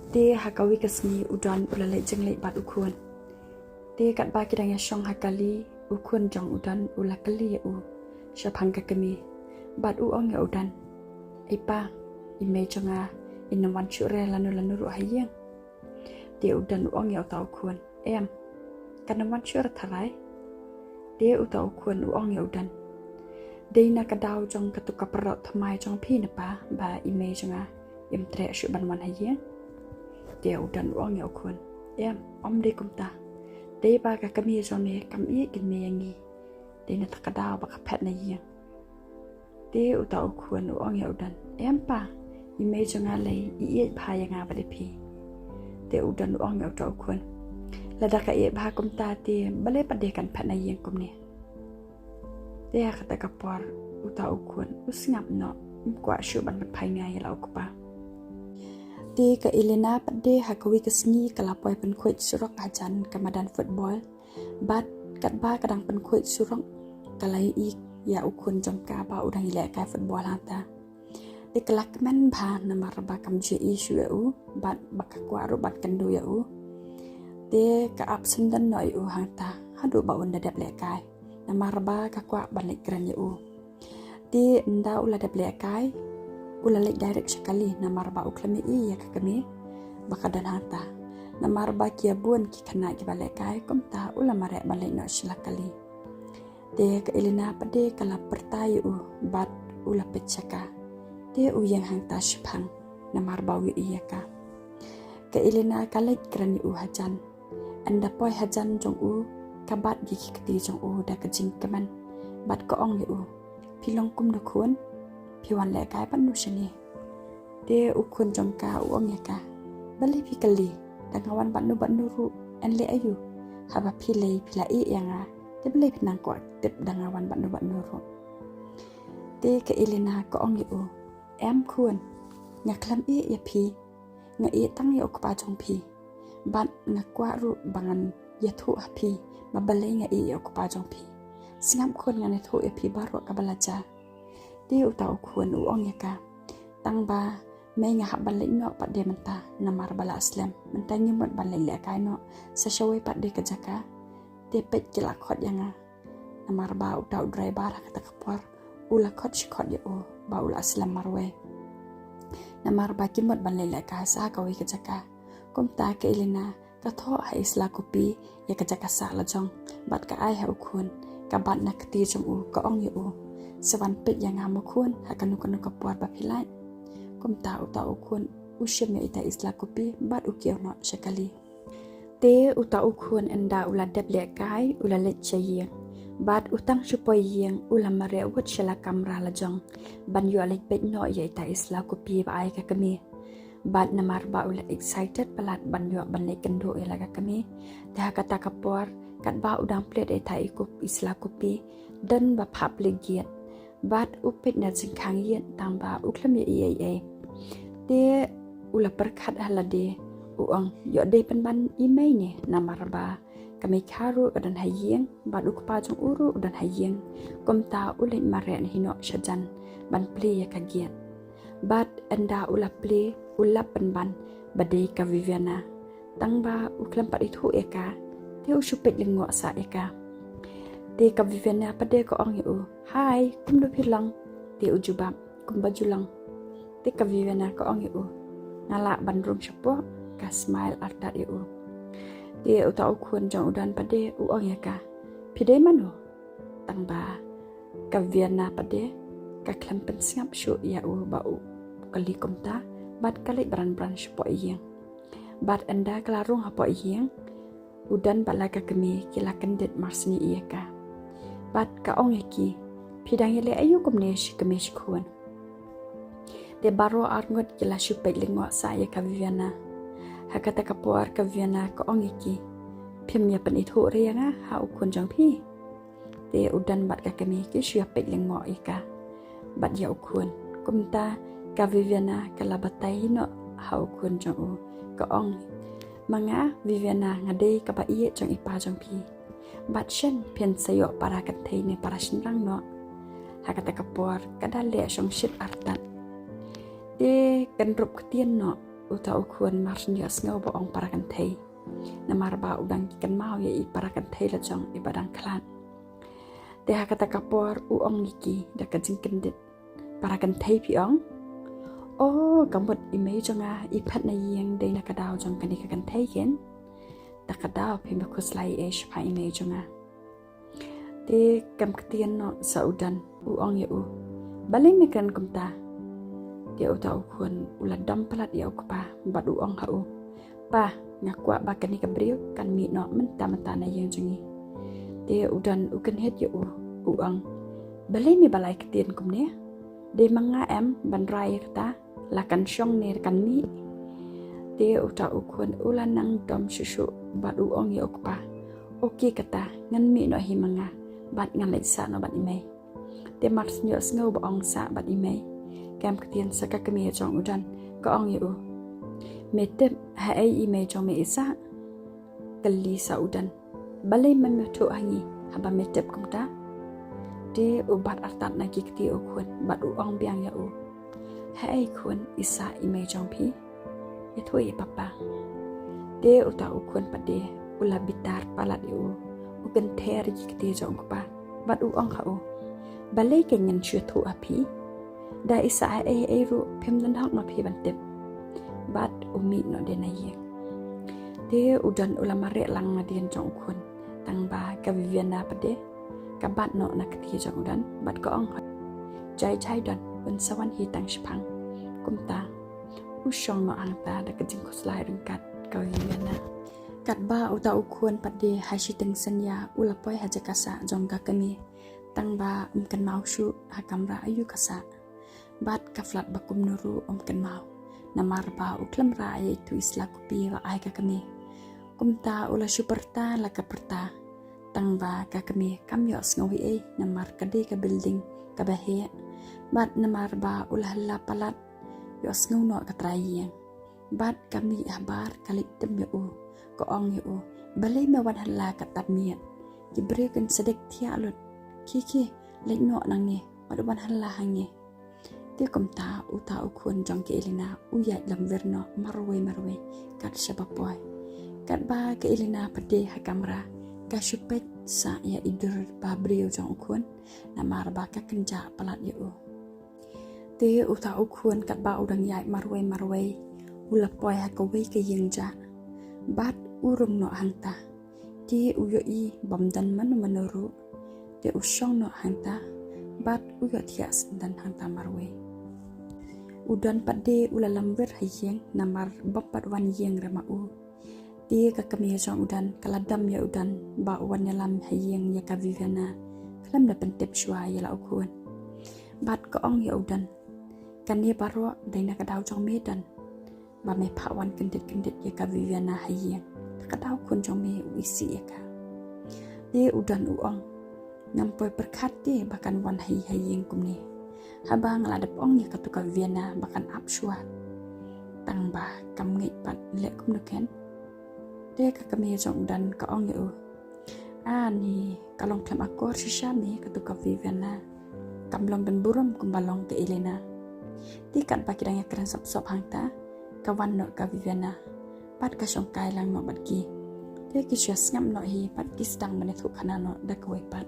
Dia hakawi kesni udan ulalai jenglek bat ukun. Dia kat bagi dang yashong hakali ukun jong udan ulakali ya u. Syapang kakami bat uong ya udan. Ipa ime jonga inawan syure lanu ru hayang. Dia udan uong ya utau ukun. Kanawan syure tarai. Dia utau ukun uong ya udan. Dia nak kadau jong ketuka perot thamai jong pi napa ba ime jonga im tre syu banwan hayang. Dia udan uong ya ukun. Om dia kumta. Dia ba kakami jome kam i kin me yangi. Dia nak kadau ba phet na yang. Dia utau ukun uong ya udan. Pa ime jonga lei ieit pha yanga ba de pi. Dia udan uong ya utau ukun. Lada ka ieit ba kumta ti balei pade kan phet na yang kum ni. Dia kata kapor utau ukun usngap no kwa syu ban pat phai ngai la ukpa. Dia ka Elina pade hakawi kesni kalapoi pen khuit surok hajan kamadan football. Bat kat ba kadang pen khuit surok kalai ik ya ukun jongka ba udang ile kai football hanta. Dia kelak men ba namar ba kam je isu u bat bakakwa ru bat kendu ya u. Dia ka absen dan noi u hanta hadu ba unda dap le kai. Namar ba kakwa balik kran ya u. Dia nda ula dap le kai. Ulalek direct sekali namar ba uklami i ya kakami bakadan hanta. Namar ba kia buan ki kena ki balik kai kumta ula marek balik no silakali. Dia ke Elina pade kala pertayu bat ula pecaka. Dia uyang hangta syphang namar ba wi iya ka. Ke Elina kalek kerani hajan. Anda poi hajan jong kabat gi kiti jong da kejing keman. Bat ko ong yu pilong kum na kun. Piwan le kai pan nu shani. Dia ukun jong ka uong ya ka. Bali pikali dangawan ban nu ru en le ayu. Haba pilai pilai yang dia beli pinang kuat tip dangawan ban nu ru. Dia ke Elina ko ong yu. Kun ngaklam ya pi nga tang ya ukpa jong pi. Ban ngakwa ru bangan ya thu pi mabalai nga ya ukpa jong pi. Singap kun nga thu ya pi baru ka balaja. Dia utau kun uong ya ka. Tang ba may nga haban le no pat de menta namar bala aslam menta nyumot ban le kai no sa shawai pat de kajaka. Dia pet kila khot yang namar ba utau driver kata kapor ula khot shikot ya ba ula aslam marwe. Namar ba kimot ban le ka sa kawi kajaka. Kumta ke Elina ka tho ha isla kopi ya kajaka sa la jong bat ka ai ha ukun ka bat na kti jong ka ong yu. Sewan pet yang ngamu kun akan nukan kapuar bapilai. Kumta uta ukun usyam ya ita isla kopi bat ukiau no sekali. Te uta ukun enda ula dep le kai ula let chayeng. Bat utang supoi yang ula mare wut shela kamera lajong. Ban yu alek pet no ya ita isla kopi ba ai ka kami. Bat namar ba ula excited palat ban yu ban le kendo ila ka kami. Dah kata kapuar kat ba udang plate ita ikup isla kopi dan ba phap le giat. Bat upit na jingkang yen tamba uklam ya iya. Dia ula perkat halade uang yo de penban imei ne namar ba kami karu dan hayeng bat ukpa jong uru dan hayeng kumta ulit mare hino syajan ban play ya kagiat. Bat enda ula play ula penban badai ka Viviana tangba uklam pat itu eka dia usupit lengok sa eka. Dia ka Viviana pada ko ong yu. Hai, kum do pilang. Dia ujubab, kum bajulang. Dia ka Viviana ko ong yu. Ngalak bandrung syapo, ka smile ardat yu. Dia uta ukun jong udan pada ong ya ka. Pidai mano? Tangba ka Viviana pada ka klempen singap syu ya bau. Kali kumta, bat kali beran-beran syapo iyang. Bat enda kelarung hapo iyang. Udan balaga kami kila kendit marsni iya ka. Bat ka ong eki pidang ile ayu kumnesh kemesh kuan. De baro arngot kila syupek lengok saya ka Viviana. Hakata kapuar ka Viviana ka ong eki. Pim ya pen itu rianga ha ukun jong pi. De udan bat ka kami ki syupek lengok eka. Bat ya ukun kumta ka Viviana kala batai no ha ukun jong ka ong. Manga Viviana ngade ka ba iet jong ipa jong pi. Bat shen pian sayo para katay ni para shinrang no. Hakata kapor kada le syong shit artat. De kan rup ketien no uta ukuan marsnya sngo bo ong parakan thei namar ba udang ikan mau ya i parakan thei la jong i badang klan te hakata kapor u ong iki da ka jingkendit parakan thei pi ong kamut i mei jonga i phet na iing de na ka daw jong kan ka kan thei gen da ka daw pi ma kuslai e shpa i mei jonga te kam ktian no sa udan u ong ya u balei me kan kumta dia uta ukuan ula dam palat ya ukpa badu ong ha u pa ngakwa ba kan ni kabriu kan mi no menta na yang jengi dia udan ukan het ya u ang balei mi balai ketien kum ne de manga em ban rai kata la kan shong ne kan mi dia uta ukuan ula nang dom susu badu ong ya ukpa oki kata ngan mi no hi manga bat ngan lai sa no bat imei te mars nyo sngo ba ong sa bat imei kam ketien saka kemi jong udan ko ong yu metep ha ai imei jong me isa kali sa udan balai mem thu hangi haba metep kumta de ubat artat na ki kti o khun bat u ong biang ya u ha ai khun isa imei jong phi e thui papa de uta u khun pade ula bitar palat yu uken ther ki kti jong pa bat u ong ha u balai ke ngan chu thu a phi da isa ai ru phem dan hak ma phi ban tep bat umi no de na ye te udan ulama re lang ma dien jong khun tang ba ka viviana pade ka bat no na kti jong udan bat ko ong chai dan un sawan hi tang shpang kumta u shong no ang ta da ka jing khoslai rung kat ka viviana kat ba uta u khun pade ha shi teng sanya ulapoi ha jakasa jong ka kami tang ba kan mau shu ha kamra ayu kasa bat ka flat bakum nuru kan mau namar ba uklam ra ai tu isla kupi wa ai ka kami kumta ula superta la ka perta tang ba ka kami kam yo sngowi e namar ka de ka building ka ba he bat namar ba ula la palat yo sngow no ka traiyang bat kami habar kalik tem yo ko ong yo balai ma wan hala ka tamiat ki brekan sedek thia lut ki lek no nang ne bat wan hala hange te kumta uta ukun jong ke Elina uya lam verno marwe kat shabapoy kat ba ke Elina pade ha kamera ka shupet sa ya idur ba brio jong ukun namar ba ka kenja palat yo te uta ukun kat ba udang yai marwe ulapoy ha ko we ke yengja bat urung no hanta ti uyo i bomdan manuru te usong no hanta bat uyo thias dan hanta marwe udan pade ulalam wer hayeng namar bapat wan yeng rama u ti ka kami jong udan kaladam ya udan ba wan yalam hayeng ya ka viviana kalam da pentep shwa ya la ukun bat ko ong ya udan kan ye baro dai na ka daw jong medan ba me pha wan kendit ya ka viviana hayeng ka daw kun jong me isi ya ka ti udan u ong nampoi perkhati bahkan wan hayeng kumni habang ladap ong ya katuka Vienna bahkan apshua tang ba kam ngai pat le kum nuken de ka kami jong dan ka ong ya ni kalong tham akor shisha me katuka Vienna kam long dan buram kum balong ke Elina ti kan pa kidang ya kran sop hangta ka wan no ka Vienna pat ka song kai lang no bat ki de ki shas ngam no hi pat ki stang mane thu khana no da ko pat